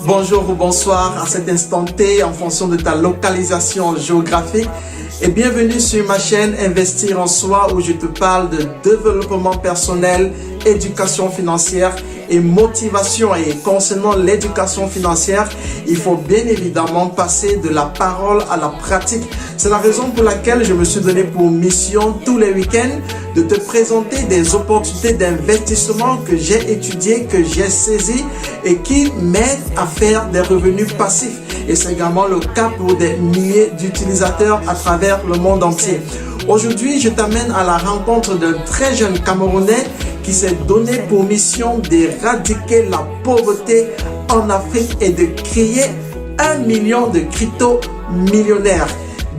Bonjour ou bonsoir à cet instant T en fonction de ta localisation géographique et bienvenue sur ma chaîne Investir en Soi où je te parle de développement personnel, éducation financière et motivation. Et concernant l'éducation financière, il faut bien évidemment passer de la parole à la pratique. C'est la raison pour laquelle je me suis donné pour mission tous les week-ends de te présenter des opportunités d'investissement que j'ai étudiées, que j'ai saisies et qui m'aident à faire des revenus passifs. Et c'est également le cas pour des milliers d'utilisateurs à travers le monde entier. Aujourd'hui, je t'amène à la rencontre d'un très jeune Camerounais qui s'est donné pour mission d'éradiquer la pauvreté en Afrique et de créer 1 million de crypto-millionnaires.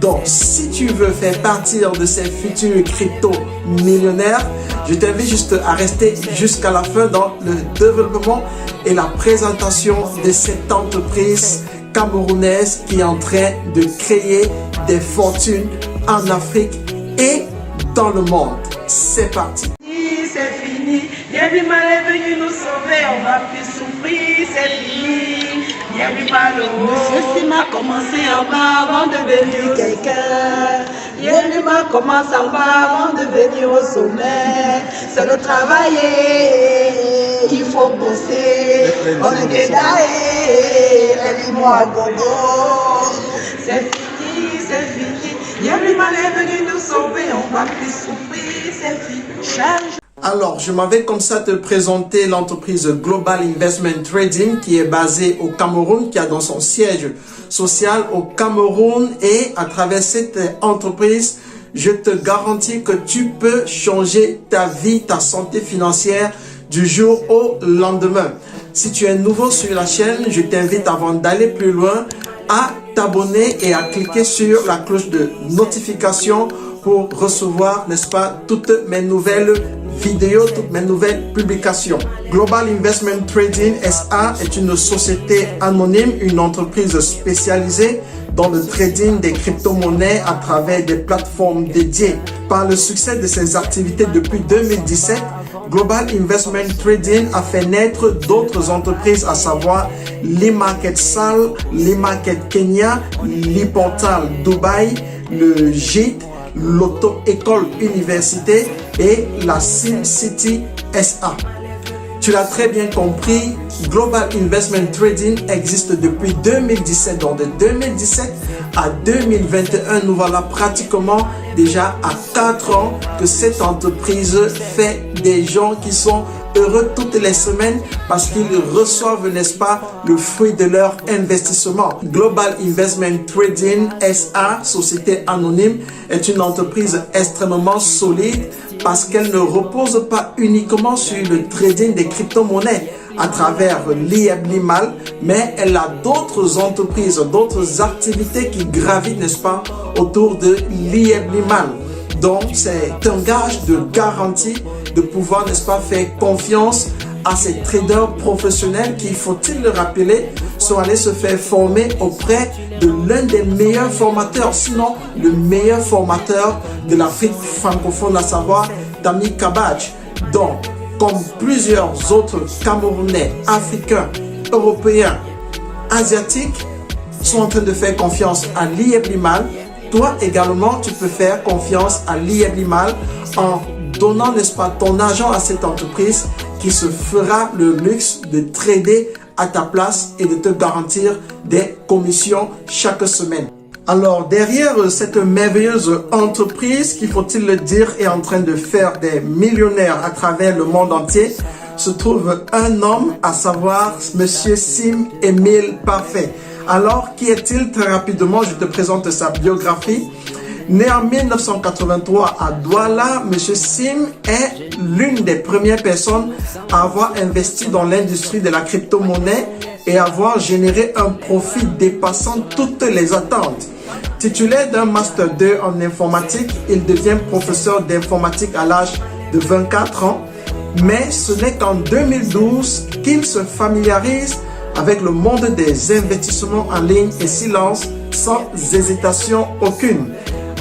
Donc, si tu veux faire partie de ces futurs crypto-millionnaires, je t'invite juste à rester jusqu'à la fin dans le développement et la présentation de cette entreprise camerounaise qui est en train de créer des fortunes en Afrique et dans le monde. C'est parti. C'est fini, Yébi Mal est venu nous sauver, on va plus souffrir, c'est fini. Yébi Mal, Monsieur Sim a commencé en bas avant de devenir quelqu'un. Yébi Mal commence en bas avant de venir au sommet. C'est le travailler, il faut bosser. On est dédaillé, dis-moi gogo. C'est fini, c'est fini. Yébi Mal est venu nous sauver, on va plus souffrir, c'est fini. Alors, je m'avais comme ça te présenter l'entreprise Global Investment Trading qui est basée au Cameroun, qui a dans son siège social au Cameroun. Et à travers cette entreprise, je te garantis que tu peux changer ta vie, ta santé financière du jour au lendemain. Si tu es nouveau sur la chaîne, je t'invite avant d'aller plus loin à t'abonner et à cliquer sur la cloche de notification pour recevoir, n'est-ce pas, toutes mes nouvelles vidéos, toutes mes nouvelles publications. Global Investment Trading SA est une société anonyme, une entreprise spécialisée dans le trading des crypto-monnaies à travers des plateformes dédiées. Par le succès de ses activités depuis 2017, Global Investment Trading a fait naître d'autres entreprises, à savoir l'e-Market Sal, l'e-Market Kenya, l'e-Portal Dubaï, le GIT, l'Auto-École Université et la SimCity SA. Tu l'as très bien compris, Global Investment Trading existe depuis 2017. Donc de 2017 à 2021, nous voilà pratiquement déjà à 4 ans que cette entreprise fait des gens qui sont heureux toutes les semaines parce qu'ils reçoivent, n'est-ce pas, le fruit de leur investissement. Global Investment Trading SA, société anonyme, est une entreprise extrêmement solide parce qu'elle ne repose pas uniquement sur le trading des crypto-monnaies à travers l'IEBLIMAL, mais elle a d'autres entreprises, d'autres activités qui gravitent, n'est-ce pas, autour de l'IEBLIMAL. Donc, c'est un gage de garantie de pouvoir, n'est-ce pas, faire confiance à ces traders professionnels qui, faut-il le rappeler, sont allés se faire former auprès de l'un des meilleurs formateurs, sinon le meilleur formateur de l'Afrique francophone, à savoir Tami Kabadj. Donc, comme plusieurs autres Camerounais, Africains, Européens, Asiatiques sont en train de faire confiance à l'IEBLIMAL, toi également, tu peux faire confiance à l'IEBLIMAL en donnant, n'est-ce pas, ton argent à cette entreprise qui se fera le luxe de trader à ta place et de te garantir des commissions chaque semaine. Alors, derrière cette merveilleuse entreprise qui, faut-il le dire, est en train de faire des millionnaires à travers le monde entier, se trouve un homme, à savoir Monsieur Sim Emile Parfait. Alors, qui est-il? Très rapidement, je te présente sa biographie. Né en 1983 à Douala, M. Sim est l'une des premières personnes à avoir investi dans l'industrie de la crypto-monnaie et avoir généré un profit dépassant toutes les attentes. Titulaire d'un Master 2 en informatique, il devient professeur d'informatique à l'âge de 24 ans. Mais ce n'est qu'en 2012 qu'il se familiarise avec le monde des investissements en ligne et s'y lance sans hésitation aucune.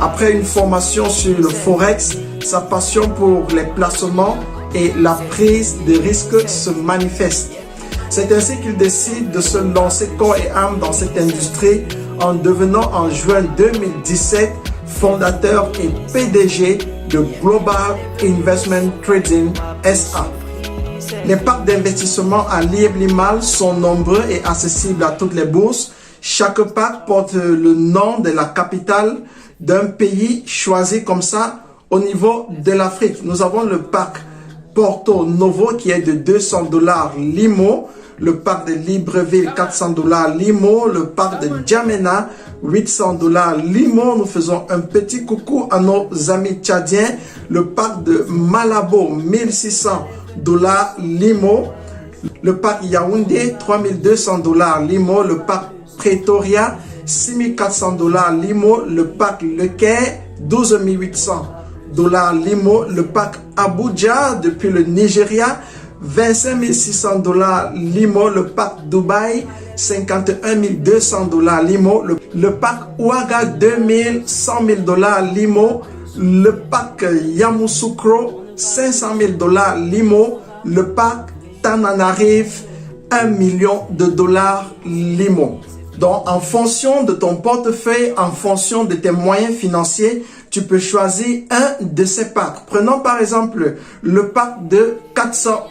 Après une formation sur le Forex, sa passion pour les placements et la prise de risque se manifeste. C'est ainsi qu'il décide de se lancer corps et âme dans cette industrie en devenant en juin 2017 fondateur et PDG de Global Investment Trading SA. Les parcs d'investissement à Lièvre-Limal sont nombreux et accessibles à toutes les bourses. Chaque parc porte le nom de la capitale d'un pays choisi comme ça au niveau de l'Afrique. Nous avons le parc Porto Novo qui est de $200 Limo, le parc de Libreville $400 Limo, le parc de Djamena $800 Limo. Nous faisons un petit coucou à nos amis tchadiens. Le parc de Malabo $1600 Limo, le parc Yaoundé $3200 Limo, le parc Pretoria $6400 Limo, le parc Le Caire $12800 Limo, le parc Abuja depuis le Nigeria $25 600 Limo, le parc Dubaï $51 200 Limo, le parc Ouaga $100 000 Limo, le parc Yamoussoukro $500 000 Limo, le parc Tananarive $1 million Limo. Donc, en fonction de ton portefeuille, en fonction de tes moyens financiers, tu peux choisir un de ces parcs. Prenons par exemple le parc de $400.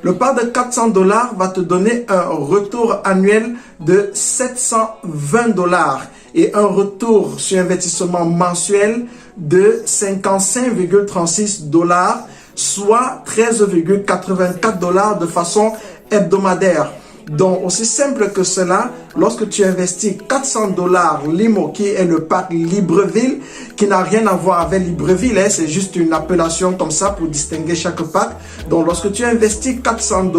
Le parc de $400 va te donner un retour annuel de $720 et un retour sur investissement mensuel de $55,36, soit $13,84 de façon hebdomadaire. Donc, aussi simple que cela, lorsque tu investis $400 Limo, qui est le parc Libreville, qui n'a rien à voir avec Libreville, hein, c'est juste une appellation comme ça pour distinguer chaque parc. Donc, lorsque tu investis $400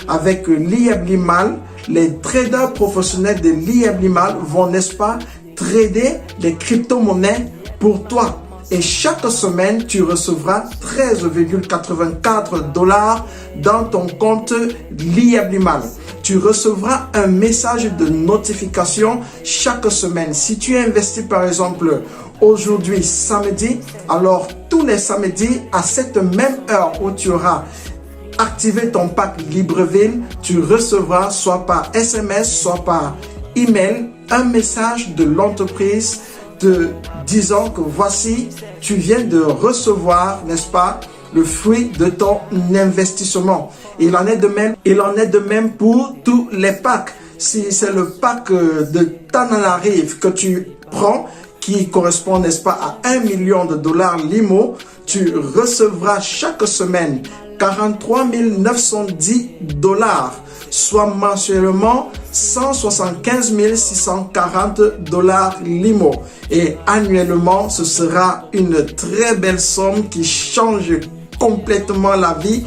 avec Lièvre-Limal, les traders professionnels de Lièvre-Limal vont, n'est-ce pas, trader des crypto-monnaies pour toi. Et chaque semaine, tu recevras $13,84 dans ton compte Lièvre-Limal. Tu recevras un message de notification chaque semaine. Si tu investis par exemple aujourd'hui samedi, alors tous les samedis à cette même heure où tu auras activé ton pack Libreville, tu recevras soit par SMS, soit par email un message de l'entreprise te disant que voici, tu viens de recevoir, n'est-ce pas, le fruit de ton investissement. Il en est de même pour tous les packs. Si c'est le pack de Tananarive que tu prends, qui correspond, n'est-ce pas, à $1 million Limo, tu recevras chaque semaine $43 910, soit mensuellement $175 640 Limo. Et annuellement, ce sera une très belle somme qui change complètement la vie.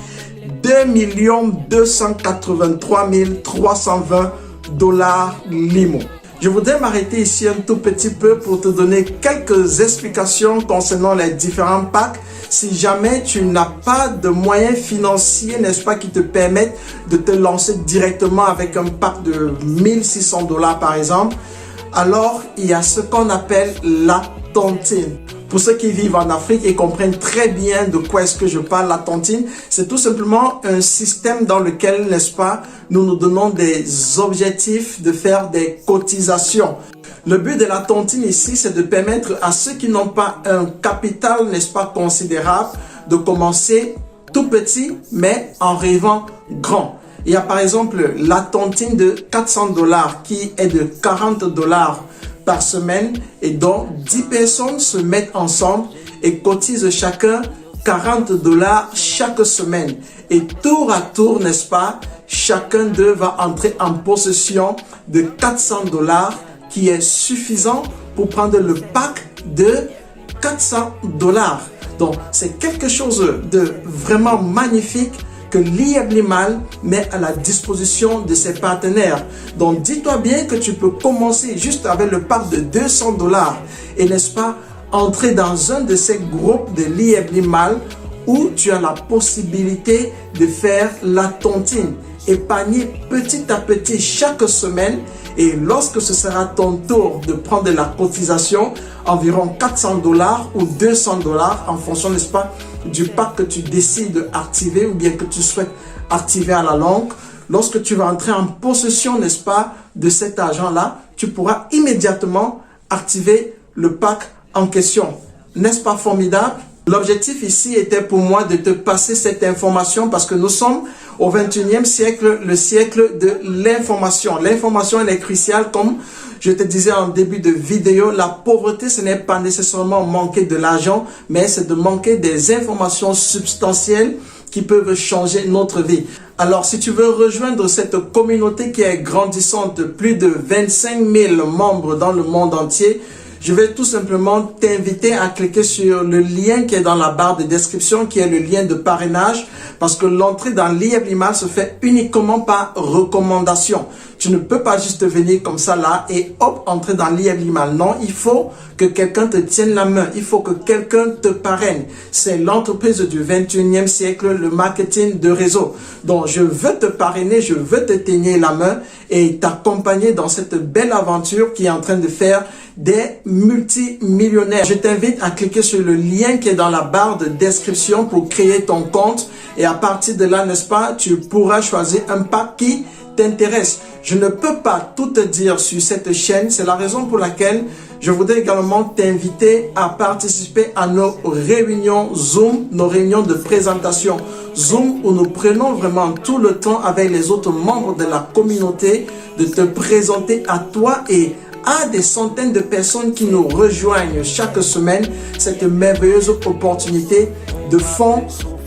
$2 283 320 Limo. Je voudrais m'arrêter ici un tout petit peu pour te donner quelques explications concernant les différents packs. Si jamais tu n'as pas de moyens financiers, n'est-ce pas, qui te permettent de te lancer directement avec un pack de $1600 par exemple, alors il y a ce qu'on appelle la tontine. Pour ceux qui vivent en Afrique et comprennent très bien de quoi est-ce que je parle, la tontine, c'est tout simplement un système dans lequel, n'est-ce pas, nous nous donnons des objectifs de faire des cotisations. Le but de la tontine ici, c'est de permettre à ceux qui n'ont pas un capital, n'est-ce pas, considérable, de commencer tout petit, mais en rêvant grand. Il y a par exemple la tontine de $400 qui est de $40 par semaine et dont 10 personnes se mettent ensemble et cotisent chacun $40 chaque semaine. Et tour à tour, n'est-ce pas, chacun d'eux va entrer en possession de $400 qui est suffisant pour prendre le pack de $400. Donc, c'est quelque chose de vraiment magnifique que Lièvre-Limal met à la disposition de ses partenaires. Donc, dis-toi bien que tu peux commencer juste avec le pack de $200 et, n'est-ce pas, entrer dans un de ces groupes de Lièvre-Limal où tu as la possibilité de faire la tontine, épargner petit à petit chaque semaine. Et lorsque ce sera ton tour de prendre la cotisation, environ $400 ou $200 en fonction, n'est-ce pas, du pack que tu décides d'activer ou bien que tu souhaites activer à la longue. lorsque tu vas entrer en possession, n'est-ce pas, de cet argent-là, tu pourras immédiatement activer le pack en question. N'est-ce pas formidable? L'objectif ici était pour moi de te passer cette information parce que nous sommes au 21e siècle, le siècle de l'information. L'information, elle est cruciale. Comme je te disais en début de vidéo, la pauvreté, ce n'est pas nécessairement manquer de l'argent, mais c'est de manquer des informations substantielles qui peuvent changer notre vie. Alors, si tu veux rejoindre cette communauté qui est grandissante, plus de 25 000 membres dans le monde entier, je vais tout simplement t'inviter à cliquer sur le lien qui est dans la barre de description, qui est le lien de parrainage, parce que l'entrée dans l'IEB-Limal se fait uniquement par recommandation. Tu ne peux pas juste venir comme ça là et hop, entrer dans l'IEB-Limal. Non, il faut que quelqu'un te tienne la main. Il faut que quelqu'un te parraine. C'est l'entreprise du 21e siècle, le marketing de réseau. Donc, je veux te parrainer, je veux te tenir la main et t'accompagner dans cette belle aventure qui est en train de faire des multimillionnaires. Je t'invite à cliquer sur le lien qui est dans la barre de description pour créer ton compte. Et à partir de là, n'est-ce pas, tu pourras choisir un pack qui t'intéresse. Je ne peux pas tout te dire sur cette chaîne. C'est la raison pour laquelle je voudrais également t'inviter à participer à nos réunions Zoom, nos réunions de présentation Zoom, où nous prenons vraiment tout le temps avec les autres membres de la communauté de te présenter à toi et à des centaines de personnes qui nous rejoignent chaque semaine cette merveilleuse opportunité de fonds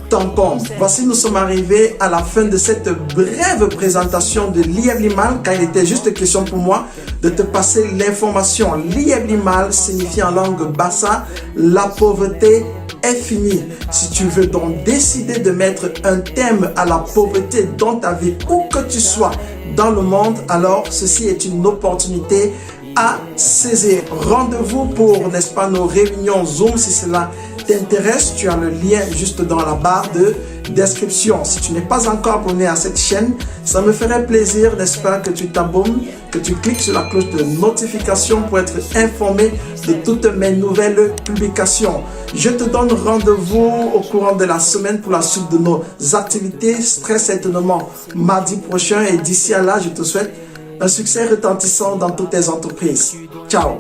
tampons. Voici, nous sommes arrivés à la fin de cette brève présentation de l'IEB-Limal, car il était juste question pour moi de te passer l'information. L'IEB-Limal signifie en langue bassa la pauvreté est finie. Si tu veux donc décider de mettre un thème à la pauvreté dans ta vie, où que tu sois dans le monde, alors ceci est une opportunité à saisir. Rendez-vous pour, n'est-ce pas, nos réunions Zoom. Si cela t'intéresse, tu as le lien juste dans la barre de description. Si tu n'es pas encore abonné à cette chaîne, ça me ferait plaisir, n'est-ce pas, que tu t'abonnes, que tu cliques sur la cloche de notification pour être informé de toutes mes nouvelles publications. Je te donne rendez-vous au courant de la semaine pour la suite de nos activités, très certainement mardi prochain. Et d'ici à là, je te souhaite un succès retentissant dans toutes tes entreprises. Ciao!